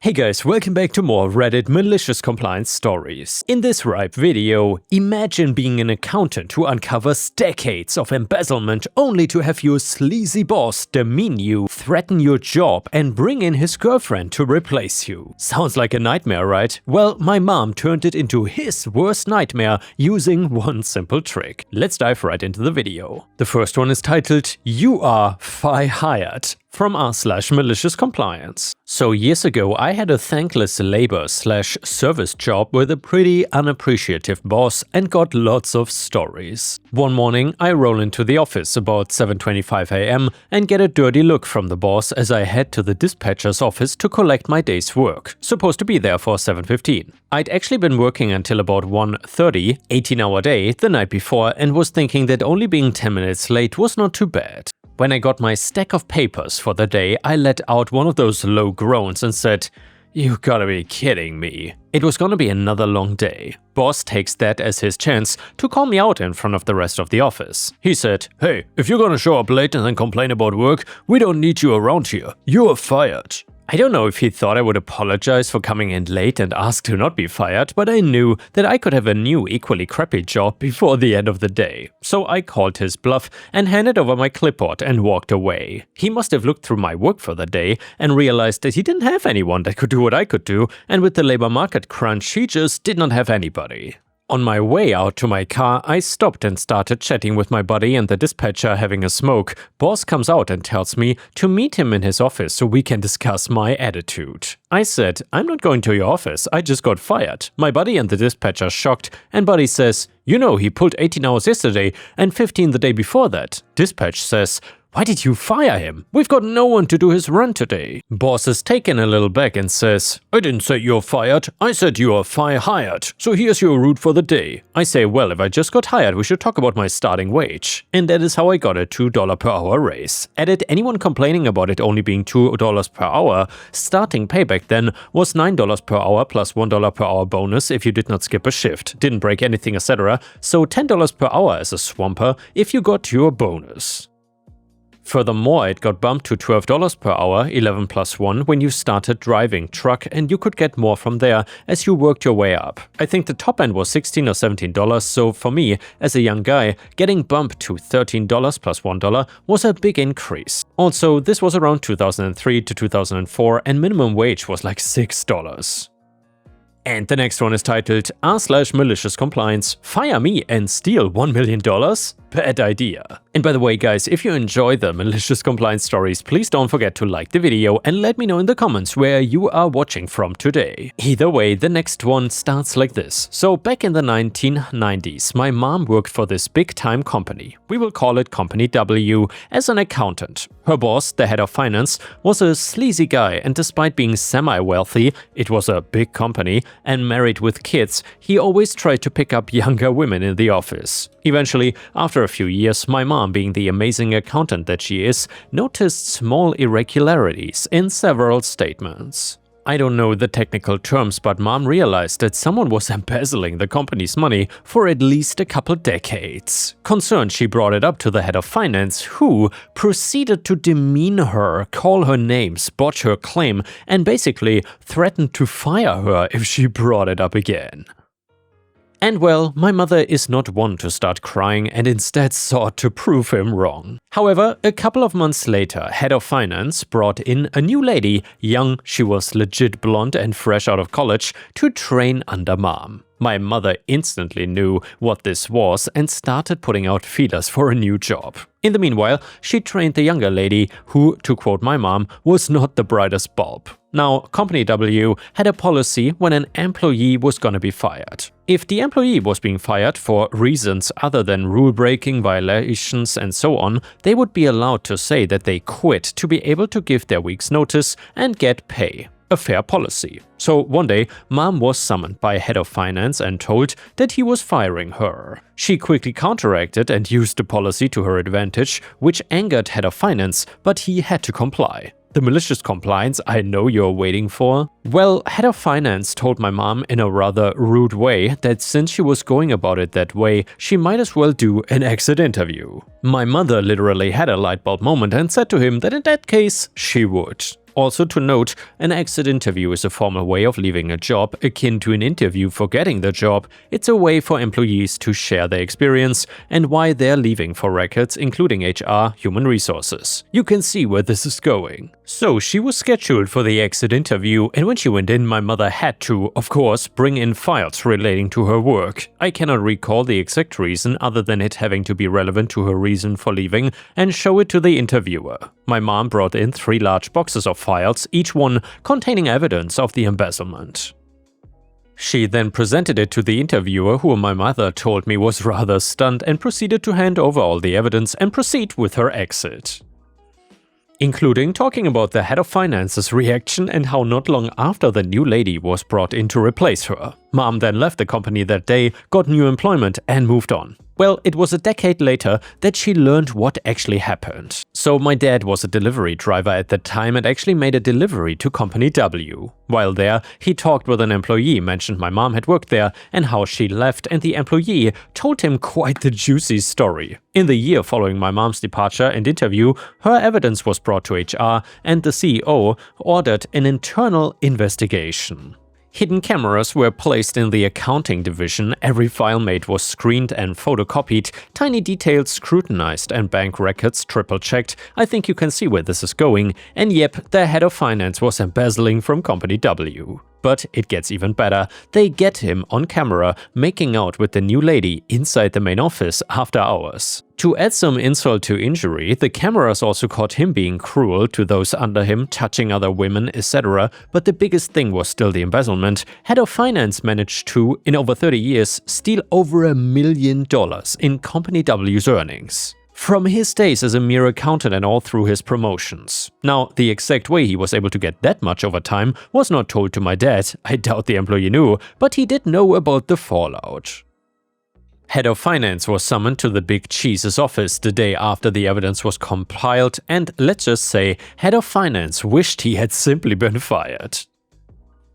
Hey guys, welcome back to more Reddit malicious compliance stories. In this Ripe video, imagine being an accountant who uncovers decades of embezzlement only to have your sleazy boss demean you, threaten your job, and bring in his girlfriend to replace you. Sounds like a nightmare, right? Well, my mom turned it into his worst nightmare using one simple trick. Let's dive right into the video. The first one is titled, "You are fired," from r/MaliciousCompliance. So years ago, I had a thankless labor/service job with a pretty unappreciative boss and got lots of stories. One morning, I roll into the office about 7:25 AM and get a dirty look from the boss as I head to the dispatcher's office to collect my day's work, supposed to be there for 7:15. I'd actually been working until about 1:30, 18-hour day, the night before, and was thinking that only being 10 minutes late was not too bad. When I got my stack of papers for the day, I let out one of those low groans and said, "You gotta be kidding me." It was gonna be another long day. Boss takes that as his chance to call me out in front of the rest of the office. He said, "Hey, if you're gonna show up late and then complain about work, we don't need you around here. You're fired." I don't know if he thought I would apologize for coming in late and ask to not be fired, but I knew that I could have a new equally crappy job before the end of the day. So I called his bluff and handed over my clipboard and walked away. He must have looked through my work for the day and realized that he didn't have anyone that could do what I could do, and with the labor market crunch, he just did not have anybody. On my way out to my car, I stopped and started chatting with my buddy and the dispatcher having a smoke. Boss comes out and tells me to meet him in his office so we can discuss my attitude. I said, "I'm not going to your office, I just got fired." My buddy and the dispatcher shocked, and buddy says, "You know, he pulled 18 hours yesterday and 15 the day before that." Dispatch says, "Why did you fire him? We've got no one to do his run today." Boss is taken a little back and says, "I didn't say you're fired, I said you are hired, so here's your route for the day." I say, "Well, if I just got hired, we should talk about my starting wage." And that is how I got a $2 per hour raise. Added anyone complaining about it only being $2 per hour, starting payback then was $9 per hour plus $1 per hour bonus if you did not skip a shift, didn't break anything, etc. So $10 per hour as a swamper if you got your bonus. Furthermore, it got bumped to $12 per hour, 11 plus 1, when you started driving truck, and you could get more from there as you worked your way up. I think the top end was $16 or $17, so for me, as a young guy, getting bumped to $13 plus $1 was a big increase. Also, this was around 2003 to 2004, and minimum wage was like $6. And the next one is titled, r/MaliciousCompliance, fire me and steal $1 million? Bad idea. And by the way guys, if you enjoy the malicious compliance stories, please don't forget to like the video and let me know in the comments where you are watching from today. Either way, the next one starts like this. So back in the 1990s, my mom worked for this big time company. We will call it Company W as an accountant. Her boss, the head of finance, was a sleazy guy, and despite being semi-wealthy, it was a big company, and married with kids, he always tried to pick up younger women in the office. Eventually, after a few years, my mom, being the amazing accountant that she is, noticed small irregularities in several statements. I don't know the technical terms, but mom realized that someone was embezzling the company's money for at least a couple decades. Concerned, she brought it up to the head of finance, who proceeded to demean her, call her names, botch her claim, and basically threatened to fire her if she brought it up again. And well, my mother is not one to start crying and instead sought to prove him wrong. However, a couple of months later, head of finance brought in a new lady, young, she was legit blonde and fresh out of college, to train under mom. My mother instantly knew what this was and started putting out feelers for a new job. In the meanwhile, she trained the younger lady who, to quote my mom, was not the brightest bulb. Now, Company W had a policy when an employee was gonna be fired. If the employee was being fired for reasons other than rule-breaking, violations and so on, they would be allowed to say that they quit to be able to give their week's notice and get pay. A fair policy. So one day, mom was summoned by head of finance and told that he was firing her. She quickly counteracted and used the policy to her advantage, which angered head of finance, but he had to comply. The malicious compliance I know you're waiting for? Well, head of finance told my mom in a rather rude way that since she was going about it that way, she might as well do an exit interview. My mother literally had a light bulb moment and said to him that in that case, she would. Also to note, an exit interview is a formal way of leaving a job, akin to an interview for getting the job. It's a way for employees to share their experience and why they're leaving for records, including HR, human resources. You can see where this is going. So she was scheduled for the exit interview, and when she went in, my mother had to, of course, bring in files relating to her work. I cannot recall the exact reason other than it having to be relevant to her reason for leaving, and show it to the interviewer. My mom brought in 3 large boxes of files, each one containing evidence of the embezzlement. She then presented it to the interviewer, who my mother told me was rather stunned, and proceeded to hand over all the evidence and proceed with her exit, including talking about the head of finance's reaction and how not long after the new lady was brought in to replace her. Mom then left the company that day, got new employment and moved on. Well, it was a decade later that she learned what actually happened. So my dad was a delivery driver at that time and actually made a delivery to Company W. While there, he talked with an employee, mentioned my mom had worked there and how she left, and the employee told him quite the juicy story. In the year following my mom's departure and interview, her evidence was brought to HR and the CEO ordered an internal investigation. Hidden cameras were placed in the accounting division, every file made was screened and photocopied, tiny details scrutinized and bank records triple-checked. I think you can see where this is going, and yep, the head of finance was embezzling from Company W. But it gets even better. They get him on camera making out with the new lady inside the main office after hours. To add some insult to injury, the cameras also caught him being cruel to those under him, touching other women, etc. But the biggest thing was still the embezzlement. Head of finance managed to, in over 30 years, steal over $1 million in Company W's earnings from his days as a mere accountant and all through his promotions. Now, the exact way he was able to get that much over time was not told to my dad. I doubt the employee knew, but he did know about the fallout. Head of finance was summoned to the Big Cheese's office the day after the evidence was compiled, and let's just say, head of finance wished he had simply been fired.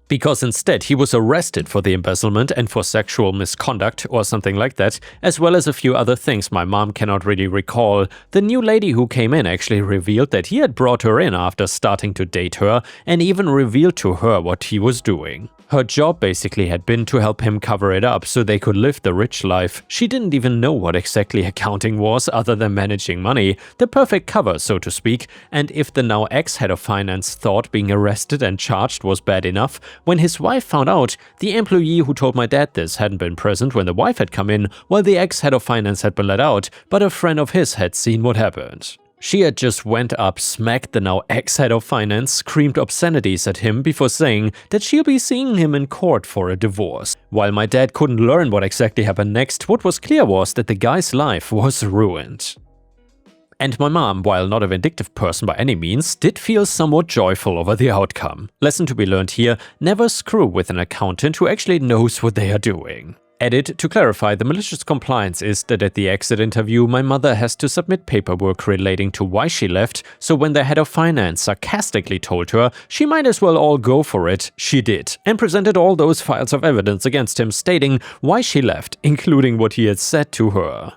Because instead he was arrested for the embezzlement and for sexual misconduct or something like that, as well as a few other things my mom cannot really recall. The new lady who came in actually revealed that he had brought her in after starting to date her, and even revealed to her what he was doing. Her job basically had been to help him cover it up so they could live the rich life. She didn't even know what exactly accounting was other than managing money, the perfect cover so to speak, and if the now ex-head of finance thought being arrested and charged was bad enough, when his wife found out, the employee who told my dad this hadn't been present when the wife had come in, while the ex-head of finance had been let out, but a friend of his had seen what happened. She had just went up, smacked the now ex-head of finance, screamed obscenities at him before saying that she'll be seeing him in court for a divorce. While my dad couldn't learn what exactly happened next, what was clear was that the guy's life was ruined. And my mom, while not a vindictive person by any means, did feel somewhat joyful over the outcome. Lesson to be learned here: never screw with an accountant who actually knows what they are doing. Edit to clarify, the malicious compliance is that at the exit interview, my mother has to submit paperwork relating to why she left, so when the head of finance sarcastically told her she might as well all go for it, she did, and presented all those files of evidence against him stating why she left, including what he had said to her.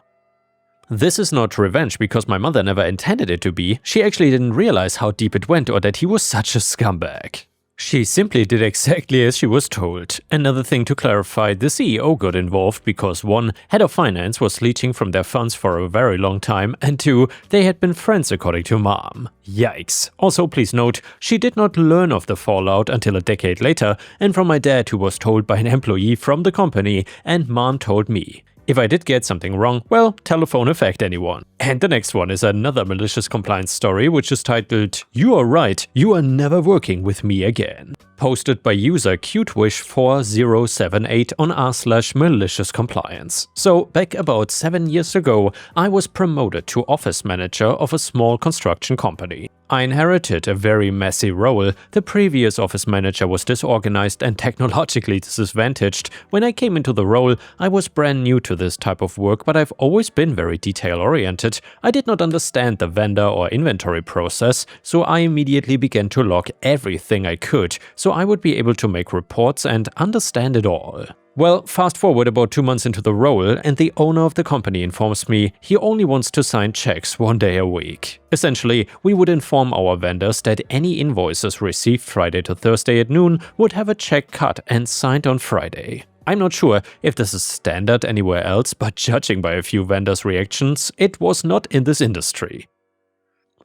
This is not revenge because my mother never intended it to be. She actually didn't realize how deep it went or that he was such a scumbag. She simply did exactly as she was told. Another thing to clarify, the CEO got involved because 1. Head of finance was leeching from their funds for a very long time, and 2. They had been friends according to mom. Yikes. Also please note, she did not learn of the fallout until a decade later, and from my dad who was told by an employee from the company, and mom told me. If I did get something wrong, well, telephone effect anyone. And the next one is another malicious compliance story, which is titled, "You are right, you are never working with me again." Posted by user cutewish4078 on r/maliciouscompliance. So, back about 7 years ago, I was promoted to office manager of a small construction company. I inherited a very messy role. The previous office manager was disorganized and technologically disadvantaged. When I came into the role, I was brand new to this type of work, but I've always been very detail-oriented. I did not understand the vendor or inventory process, so I immediately began to log everything I could, so so I would be able to make reports and understand it all. Well, fast forward about 2 months into the role, and the owner of the company informs me he only wants to sign checks 1 day a week. Essentially, we would inform our vendors that any invoices received Friday to Thursday at noon would have a check cut and signed on Friday. I'm not sure if this is standard anywhere else, but judging by a few vendors' reactions, it was not in this industry.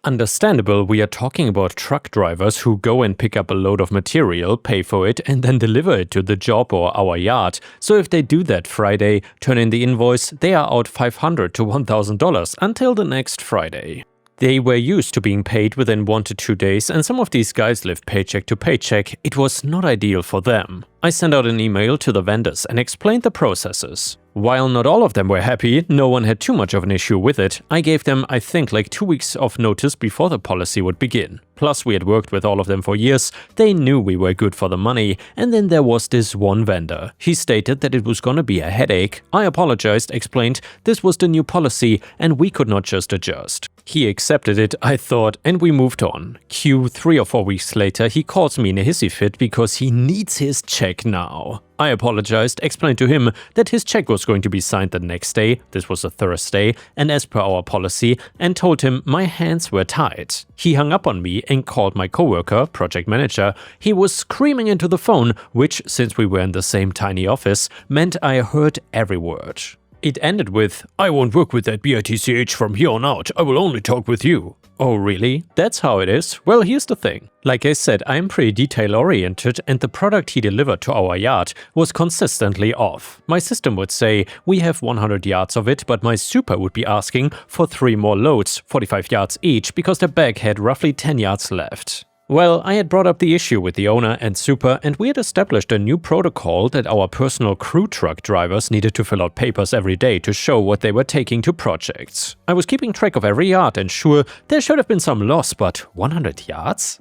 Understandable, we are talking about truck drivers who go and pick up a load of material, pay for it, and then deliver it to the job or our yard. So if they do that Friday, turn in the invoice, they are out $500 to $1,000 until the next Friday. They were used to being paid within 1 to 2 days, and some of these guys live paycheck to paycheck. It was not ideal for them. I sent out an email to the vendors and explained the processes. While not all of them were happy, no one had too much of an issue with it. I gave them, I think, like 2 weeks of notice before the policy would begin. Plus, we had worked with all of them for years, they knew we were good for the money, and then there was this one vendor. He stated that it was gonna be a headache. I apologized, explained this was the new policy and we could not just adjust. He accepted it, I thought, and we moved on. 3 or 4 weeks later, he calls me in a hissy fit because he needs his check now. I apologized, explained to him that his check was going to be signed the next day, this was a Thursday, and as per our policy, and told him my hands were tied. He hung up on me and called my coworker, project manager. He was screaming into the phone, which, since we were in the same tiny office, meant I heard every word. It ended with, "I won't work with that BITCH from here on out, I will only talk with you." Oh really? That's how it is? Well, here's the thing. Like I said, I'm pretty detail-oriented, and the product he delivered to our yard was consistently off. My system would say, we have 100 yards of it, but my super would be asking for 3 more loads, 45 yards each, because the bag had roughly 10 yards left. Well, I had brought up the issue with the owner and super, and we had established a new protocol that our personal crew truck drivers needed to fill out papers every day to show what they were taking to projects. I was keeping track of every yard, and sure, there should have been some loss, but 100 yards?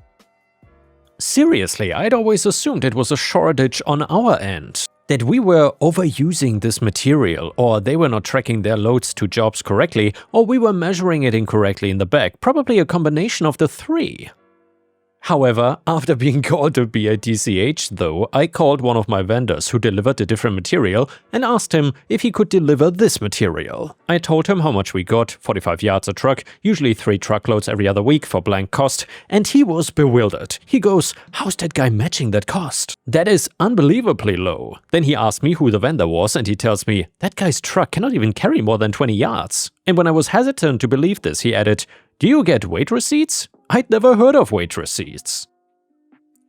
Seriously, I'd always assumed it was a shortage on our end. That we were overusing this material, or they were not tracking their loads to jobs correctly, or we were measuring it incorrectly in the bag, probably a combination of the 3. However, after being called a BITCH though, I called one of my vendors who delivered a different material and asked him if he could deliver this material. I told him how much we got, 45 yards a truck, usually 3 truckloads every other week for blank cost, and he was bewildered. He goes, "How's that guy matching that cost? That is unbelievably low." Then he asked me who the vendor was, and he tells me, "That guy's truck cannot even carry more than 20 yards. And when I was hesitant to believe this, he added, "Do you get weight receipts?" I'd never heard of weight receipts.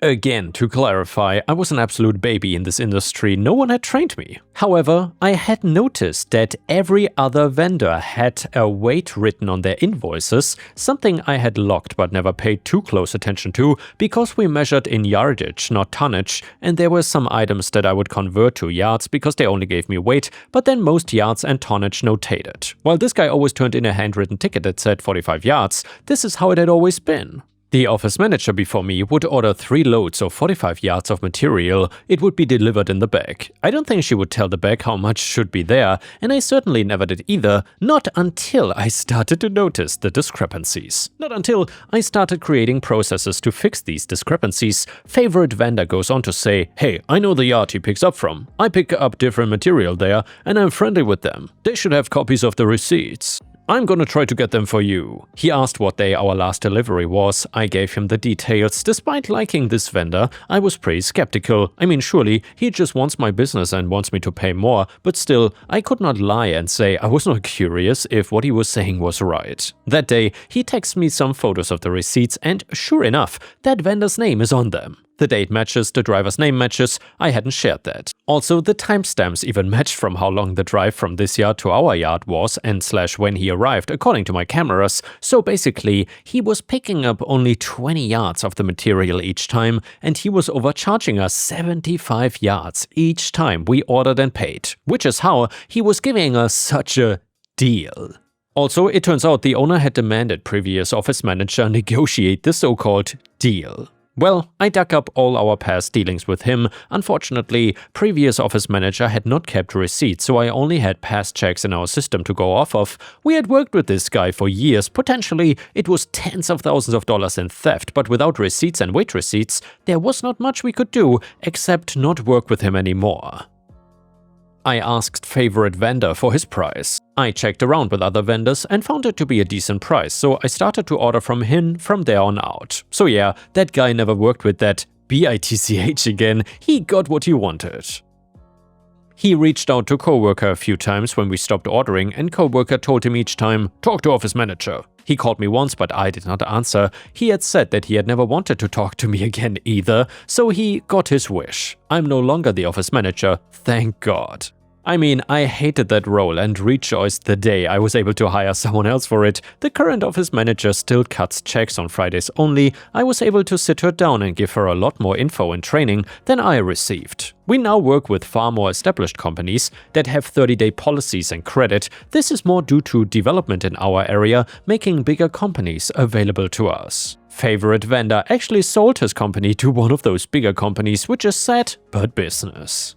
Again, to clarify, I was an absolute baby in this industry, no one had trained me. However, I had noticed that every other vendor had a weight written on their invoices, something I had logged but never paid too close attention to because we measured in yardage, not tonnage, and there were some items that I would convert to yards because they only gave me weight, but then most yards and tonnage notated. While this guy always turned in a handwritten ticket that said 45 yards, this is how it had always been. The office manager before me would order 3 loads of 45 yards of material. It would be delivered in the bag. I don't think she would tell the bag how much should be there, and I certainly never did either, not until I started to notice the discrepancies. Not until I started creating processes to fix these discrepancies. Favorite vendor goes on to say, "Hey, I know the yard he picks up from. I pick up different material there, and I'm friendly with them. They should have copies of the receipts. I'm gonna try to get them for you." He asked what day our last delivery was. I gave him the details. Despite liking this vendor, I was pretty skeptical. I mean, surely he just wants my business and wants me to pay more, but still, I could not lie and say I was not curious if what he was saying was right. That day, he texted me some photos of the receipts, and sure enough, that vendor's name is on them. The date matches, the driver's name matches, I hadn't shared that. Also, the timestamps even matched from how long the drive from this yard to our yard was and / when he arrived according to my cameras, so basically, he was picking up only 20 yards of the material each time, and he was overcharging us 75 yards each time we ordered and paid, which is how he was giving us such a deal. Also, it turns out the owner had demanded previous office manager negotiate the so-called deal. Well, I dug up all our past dealings with him. Unfortunately, previous office manager had not kept receipts, so I only had past checks in our system to go off of. We had worked with this guy for years. Potentially, it was tens of thousands of dollars in theft, but without receipts and wait receipts, there was not much we could do except not work with him anymore. I asked favorite vendor for his price. I checked around with other vendors and found it to be a decent price, so I started to order from him from there on out. So yeah, that guy never worked with that bitch again. He got what he wanted. He reached out to coworker a few times when we stopped ordering, and coworker told him each time, "Talk to office manager." He called me once, but I did not answer. He had said that he had never wanted to talk to me again either, so he got his wish. I'm no longer the office manager, thank God. I mean, I hated that role and rejoiced the day I was able to hire someone else for it. The current office manager still cuts checks on Fridays only. I was able to sit her down and give her a lot more info and training than I received. We now work with far more established companies that have 30-day policies and credit. This is more due to development in our area, making bigger companies available to us. Favorite vendor actually sold his company to one of those bigger companies, which is sad, but business.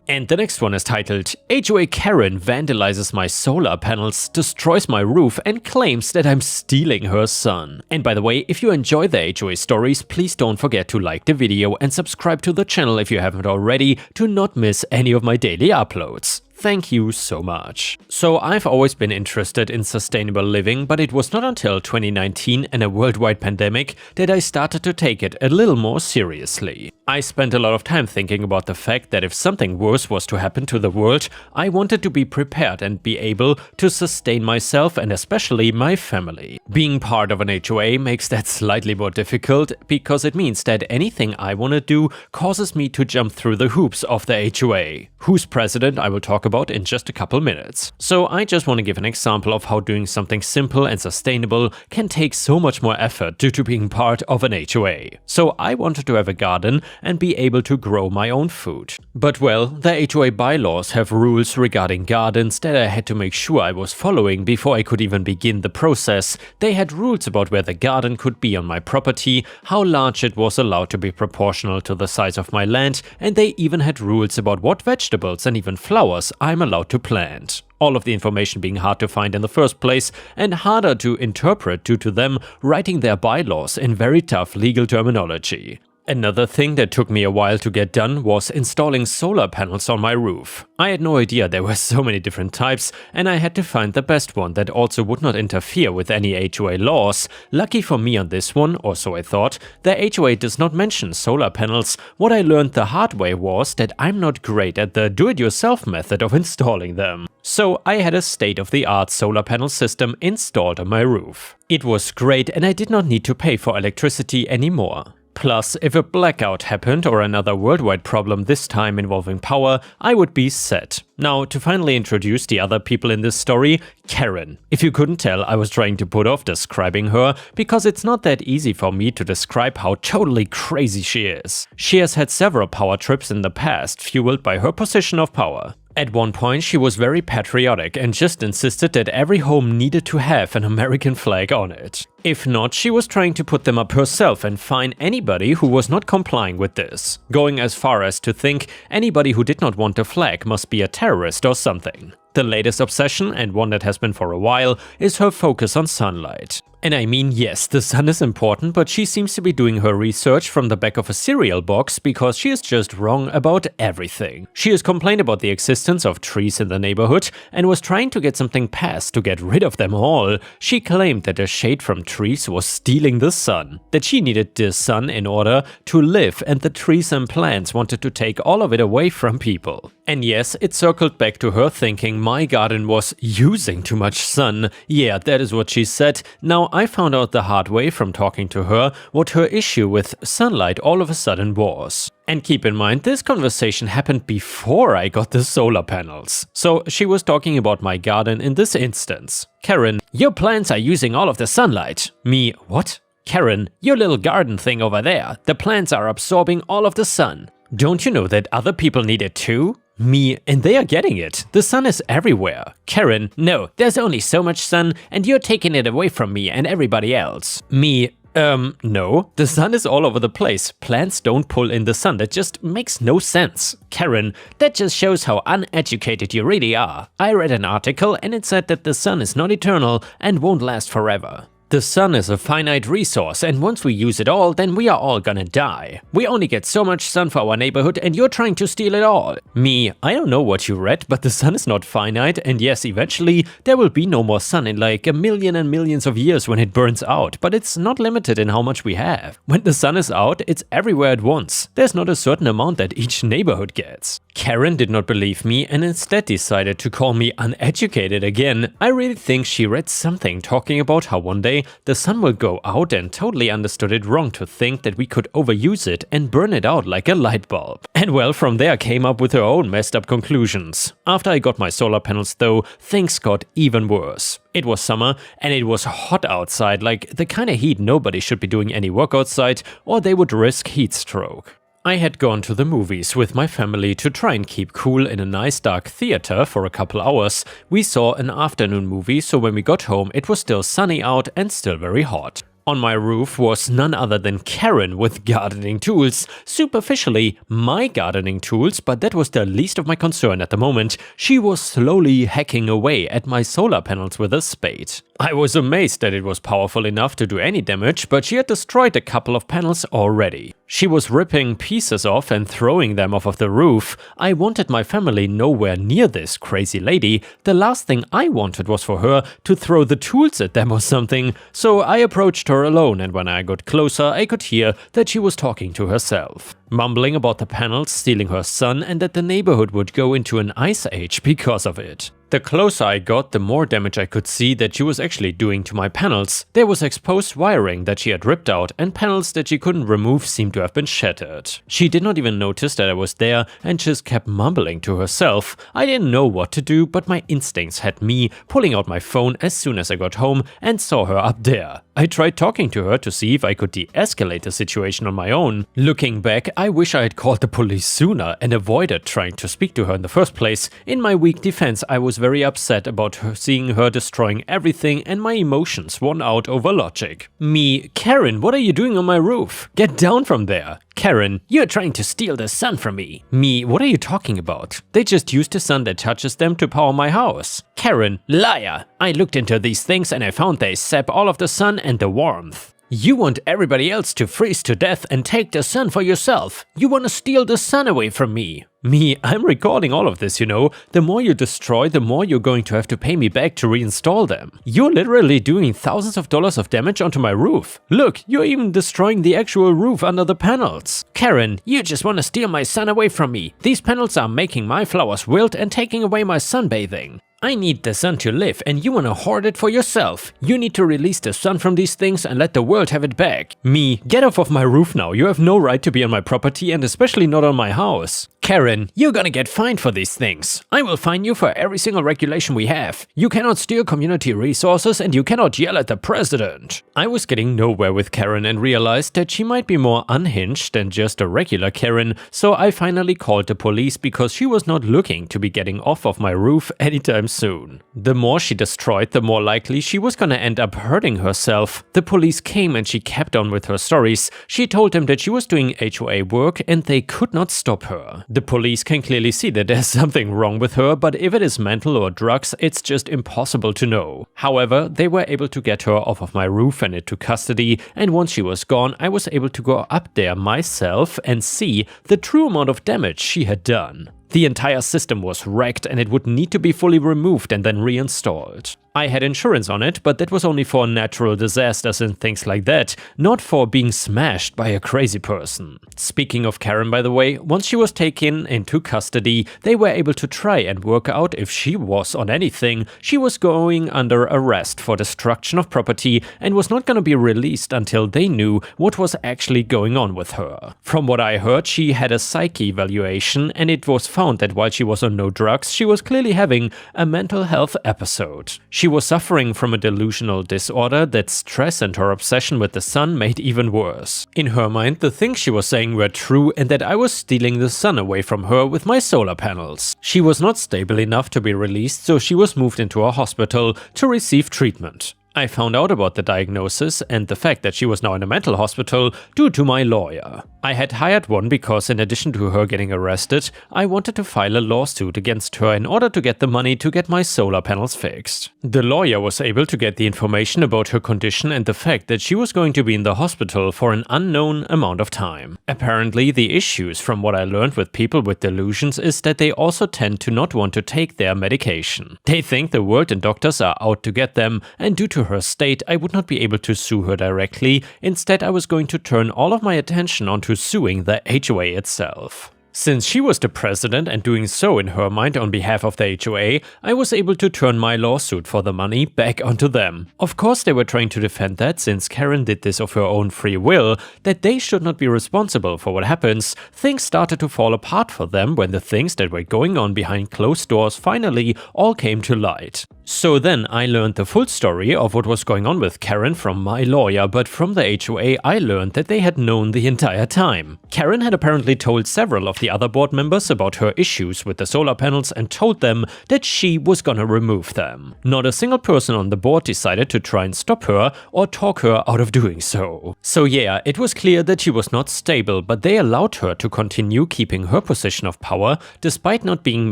And the next one is titled, HOA Karen vandalizes my solar panels, destroys my roof and claims that I'm stealing her son. And by the way, if you enjoy the HOA stories, please don't forget to like the video and subscribe to the channel if you haven't already to not miss any of my daily uploads. Thank you so much. So I've always been interested in sustainable living, but it was not until 2019 and a worldwide pandemic that I started to take it a little more seriously. I spent a lot of time thinking about the fact that if something worse was to happen to the world, I wanted to be prepared and be able to sustain myself and especially my family. Being part of an HOA makes that slightly more difficult because it means that anything I want to do causes me to jump through the hoops of the HOA. Who's president I will talk about in just a couple minutes. So I just want to give an example of how doing something simple and sustainable can take so much more effort due to being part of an HOA. So I wanted to have a garden and be able to grow my own food. But well, the HOA bylaws have rules regarding gardens that I had to make sure I was following before I could even begin the process. They had rules about where the garden could be on my property, how large it was allowed to be proportional to the size of my land, and they even had rules about what vegetables and even flowers I'm allowed to plant. All of the information being hard to find in the first place and harder to interpret due to them writing their bylaws in very tough legal terminology. Another thing that took me a while to get done was installing solar panels on my roof. I had no idea there were so many different types, and I had to find the best one that also would not interfere with any HOA laws. Lucky for me on this one, or so I thought, the HOA does not mention solar panels. What I learned the hard way was that I'm not great at the do-it-yourself method of installing them. So I had a state-of-the-art solar panel system installed on my roof. It was great and I did not need to pay for electricity anymore. Plus, if a blackout happened or another worldwide problem, this time involving power, I would be set. Now, to finally introduce the other people in this story, Karen. If you couldn't tell, I was trying to put off describing her, because it's not that easy for me to describe how totally crazy she is. She has had several power trips in the past, fueled by her position of power. At one point, she was very patriotic and just insisted that every home needed to have an American flag on it. If not, she was trying to put them up herself and fine anybody who was not complying with this, going as far as to think anybody who did not want a flag must be a terrorist or something. The latest obsession, and one that has been for a while, is her focus on sunlight. And I mean, yes, the sun is important, but she seems to be doing her research from the back of a cereal box because she is just wrong about everything. She has complained about the existence of trees in the neighborhood and was trying to get something passed to get rid of them all. She claimed that the shade from trees was stealing the sun, that she needed the sun in order to live, and the trees and plants wanted to take all of it away from people. And yes, it circled back to her thinking my garden was using too much sun. Yeah, that is what she said. Now, I found out the hard way from talking to her what her issue with sunlight all of a sudden was. And keep in mind, this conversation happened before I got the solar panels. So she was talking about my garden in this instance. Karen, your plants are using all of the sunlight. Me, what? Karen, your little garden thing over there. The plants are absorbing all of the sun. Don't you know that other people need it too? Me, and they are getting it. The sun is everywhere. Karen, no, there's only so much sun and you're taking it away from me and everybody else. Me, No. The sun is all over the place. Plants don't pull in the sun. That just makes no sense. Karen, that just shows how uneducated you really are. I read an article and it said that the sun is not eternal and won't last forever. The sun is a finite resource, and once we use it all, then we are all gonna die. We only get so much sun for our neighborhood and you're trying to steal it all. Me, I don't know what you read, but the sun is not finite, and yes, eventually there will be no more sun in like a million and millions of years when it burns out, but it's not limited in how much we have. When the sun is out, it's everywhere at once. There's not a certain amount that each neighborhood gets. Karen did not believe me and instead decided to call me uneducated again. I really think she read something talking about how one day the sun will go out and totally understood it wrong to think that we could overuse it and burn it out like a light bulb. And well, from there came up with her own messed up conclusions. After I got my solar panels though, things got even worse. It was summer and it was hot outside, like the kind of heat nobody should be doing any work outside or they would risk heat stroke. I had gone to the movies with my family to try and keep cool in a nice dark theater for a couple hours. We saw an afternoon movie, so when we got home it was still sunny out and still very hot. On my roof was none other than Karen with gardening tools. Superficially, my gardening tools, but that was the least of my concern at the moment. She was slowly hacking away at my solar panels with a spade. I was amazed that it was powerful enough to do any damage, but she had destroyed a couple of panels already. She was ripping pieces off and throwing them off of the roof. I wanted my family nowhere near this crazy lady. The last thing I wanted was for her to throw the tools at them or something, so I approached her alone, and when I got closer I could hear that she was talking to herself, mumbling about the panels stealing her sun and that the neighborhood would go into an ice age because of it. The closer I got, the more damage I could see that she was actually doing to my panels. There was exposed wiring that she had ripped out, and panels that she couldn't remove seemed to have been shattered. She did not even notice that I was there and just kept mumbling to herself. I didn't know what to do, but my instincts had me pulling out my phone as soon as I got home and saw her up there. I tried talking to her to see if I could de-escalate the situation on my own. Looking back, I wish I had called the police sooner and avoided trying to speak to her in the first place. In my weak defense, I was very upset about seeing her destroying everything and my emotions won out over logic. Me, Karen, what are you doing on my roof? Get down from there. Karen, you're trying to steal the sun from me. Me, what are you talking about? They just used the sun that touches them to power my house. Karen, liar. I looked into these things and I found they sap all of the sun and the warmth. You want everybody else to freeze to death and take the sun for yourself. You want to steal the sun away from me. Me, I'm recording all of this, you know. The more you destroy, the more you're going to have to pay me back to reinstall them. You're literally doing thousands of dollars of damage onto my roof. Look, you're even destroying the actual roof under the panels. Karen, you just want to steal my sun away from me. These panels are making my flowers wilt and taking away my sunbathing. I need the sun to live and you want to hoard it for yourself. You need to release the sun from these things and let the world have it back. Me, get off of my roof now. You have no right to be on my property and especially not on my house. Karen, you're gonna get fined for these things. I will fine you for every single regulation we have. You cannot steal community resources and you cannot yell at the president. I was getting nowhere with Karen and realized that she might be more unhinged than just a regular Karen, so I finally called the police because she was not looking to be getting off of my roof anytime soon. The more she destroyed, the more likely she was gonna end up hurting herself. The police came and she kept on with her stories. She told them that she was doing HOA work and they could not stop her. The police can clearly see that there's something wrong with her, but if it is mental or drugs, it's just impossible to know. However, they were able to get her off of my roof and into custody, and once she was gone, I was able to go up there myself and see the true amount of damage she had done. The entire system was wrecked and it would need to be fully removed and then reinstalled. I had insurance on it, but that was only for natural disasters and things like that, not for being smashed by a crazy person. Speaking of Karen, by the way, once she was taken into custody, they were able to try and work out if she was on anything. She was going under arrest for destruction of property and was not going to be released until they knew what was actually going on with her. From what I heard, she had a psych evaluation and it was found that while she was on no drugs, she was clearly having a mental health episode. She was suffering from a delusional disorder that stress and her obsession with the sun made even worse. In her mind, the things she was saying were true and that I was stealing the sun away from her with my solar panels. She was not stable enough to be released, so she was moved into a hospital to receive treatment. I found out about the diagnosis and the fact that she was now in a mental hospital due to my lawyer. I had hired one because in addition to her getting arrested, I wanted to file a lawsuit against her in order to get the money to get my solar panels fixed. The lawyer was able to get the information about her condition and the fact that she was going to be in the hospital for an unknown amount of time. Apparently, the issues from what I learned with people with delusions is that they also tend to not want to take their medication. They think the world and doctors are out to get them, and due to her state, I would not be able to sue her directly. Instead, I was going to turn all of my attention onto suing the HOA itself. Since she was the president and doing so in her mind on behalf of the HOA, I was able to turn my lawsuit for the money back onto them. Of course, they were trying to defend that since Karen did this of her own free will, that they should not be responsible for what happens. Things started to fall apart for them when the things that were going on behind closed doors finally all came to light. So then I learned the full story of what was going on with Karen from my lawyer, but from the HOA I learned that they had known the entire time. Karen had apparently told several of the other board members about her issues with the solar panels and told them that she was gonna remove them. Not a single person on the board decided to try and stop her or talk her out of doing so. So yeah, it was clear that she was not stable, but they allowed her to continue keeping her position of power despite not being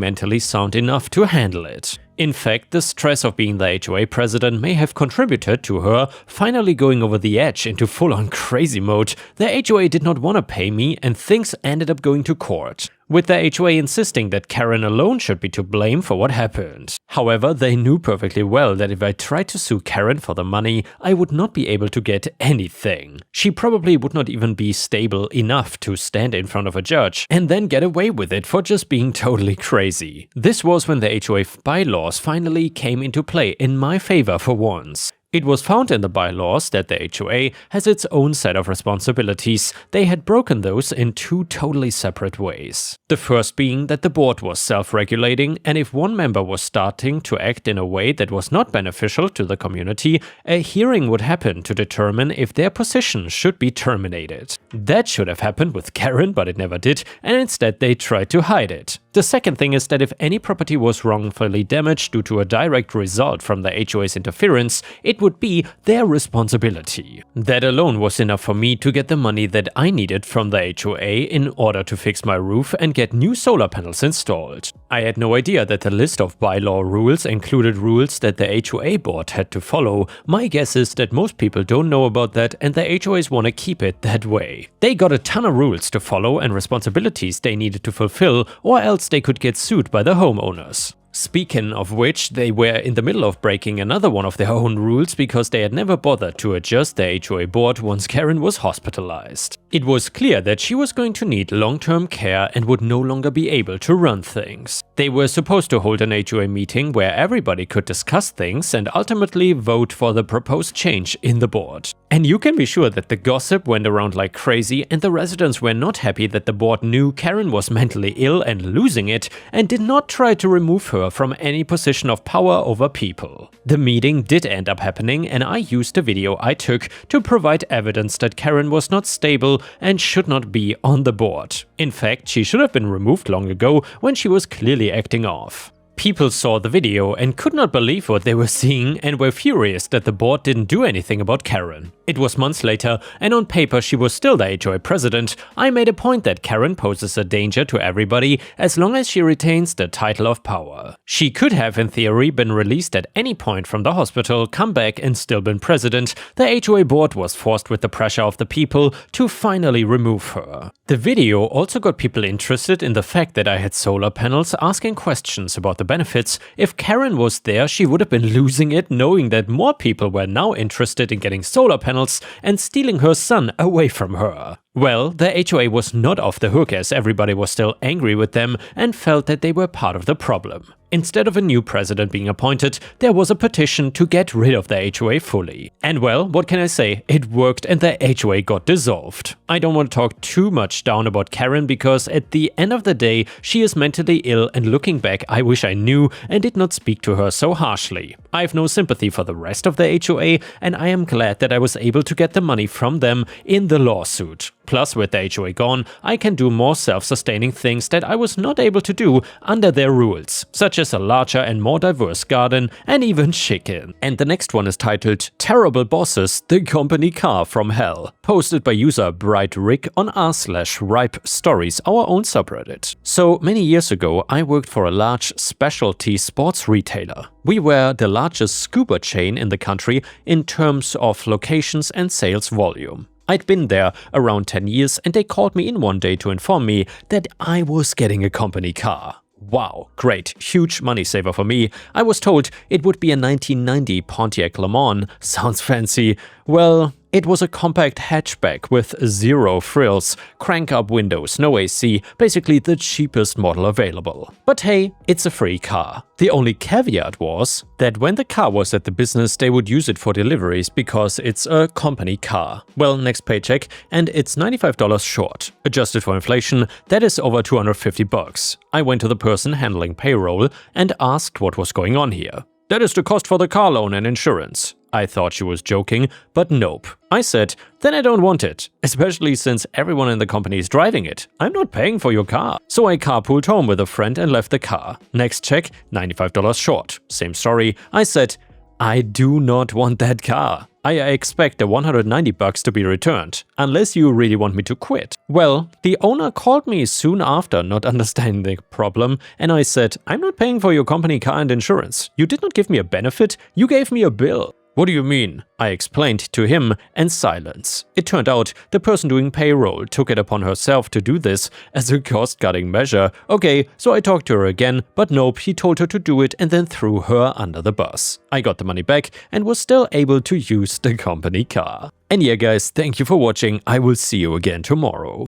mentally sound enough to handle it. In fact, the stress of being the HOA president may have contributed to her finally going over the edge into full-on crazy mode. The HOA did not want to pay me and things ended up going to court, with the HOA insisting that Karen alone should be to blame for what happened. However, they knew perfectly well that if I tried to sue Karen for the money, I would not be able to get anything. She probably would not even be stable enough to stand in front of a judge and then get away with it for just being totally crazy. This was when the HOA bylaws finally came into play in my favor for once. It was found in the bylaws that the HOA has its own set of responsibilities. They had broken those in two totally separate ways. The first being that the board was self-regulating, and if one member was starting to act in a way that was not beneficial to the community, a hearing would happen to determine if their position should be terminated. That should have happened with Karen, but it never did, and instead they tried to hide it. The second thing is that if any property was wrongfully damaged due to a direct result from the HOA's interference, it would be their responsibility. That alone was enough for me to get the money that I needed from the HOA in order to fix my roof and get new solar panels installed. I had no idea that the list of bylaw rules included rules that the HOA board had to follow. My guess is that most people don't know about that and the HOAs want to keep it that way. They got a ton of rules to follow and responsibilities they needed to fulfill, or else they could get sued by the homeowners. Speaking of which, they were in the middle of breaking another one of their own rules because they had never bothered to adjust the HOA board once Karen was hospitalized. It was clear that she was going to need long-term care and would no longer be able to run things. They were supposed to hold an HOA meeting where everybody could discuss things and ultimately vote for the proposed change in the board. And you can be sure that the gossip went around like crazy and the residents were not happy that the board knew Karen was mentally ill and losing it and did not try to remove her from any position of power over people. The meeting did end up happening and I used the video I took to provide evidence that Karen was not stable and should not be on the board. In fact, she should have been removed long ago when she was clearly acting off. People saw the video and could not believe what they were seeing and were furious that the board didn't do anything about Karen. It was months later, and on paper she was still the HOA president. I made a point that Karen poses a danger to everybody as long as she retains the title of power. She could have, in theory, been released at any point from the hospital, come back and still been president. The HOA board was forced with the pressure of the people to finally remove her. The video also got people interested in the fact that I had solar panels asking questions about the benefits. If Karen was there, she would have been losing it knowing that more people were now interested in getting solar panels and stealing her son away from her. Well, the HOA was not off the hook as everybody was still angry with them and felt that they were part of the problem. Instead of a new president being appointed, there was a petition to get rid of the HOA fully. And well, what can I say? It worked and the HOA got dissolved. I don't want to talk too much down about Karen because at the end of the day, she is mentally ill and looking back, I wish I knew and did not speak to her so harshly. I have no sympathy for the rest of the HOA and I am glad that I was able to get the money from them in the lawsuit. Plus, with the HOA gone, I can do more self-sustaining things that I was not able to do under their rules, such is a larger and more diverse garden, and even chicken. And the next one is titled Terrible Bosses, the Company Car from Hell, posted by user BrightRick on r/Ripestories, our own subreddit. So many years ago, I worked for a large specialty sports retailer. We were the largest scuba chain in the country in terms of locations and sales volume. I'd been there around 10 years and they called me in one day to inform me that I was getting a company car. Wow, great, huge money saver for me. I was told it would be a 1990 Pontiac Le Mans. Sounds fancy. Well, it was a compact hatchback with zero frills, crank-up windows, no AC, basically the cheapest model available. But hey, it's a free car. The only caveat was that when the car was at the business, they would use it for deliveries because it's a company car. Well, next paycheck, and it's $95 short. Adjusted for inflation, that is over $250. I went to the person handling payroll and asked what was going on here. That is the cost for the car loan and insurance. I thought she was joking, but nope. I said, then I don't want it, especially since everyone in the company is driving it. I'm not paying for your car. So I carpooled home with a friend and left the car. Next check, $95 short. Same story. I said, I do not want that car. I expect the $190 to be returned, unless you really want me to quit. Well, the owner called me soon after, not understanding the problem, and I said, I'm not paying for your company car and insurance. You did not give me a benefit, you gave me a bill. What do you mean? I explained to him, and silence. It turned out the person doing payroll took it upon herself to do this as a cost-cutting measure. Okay, so I talked to her again, but nope, he told her to do it and then threw her under the bus. I got the money back and was still able to use the company car. And yeah guys, thank you for watching, I will see you again tomorrow.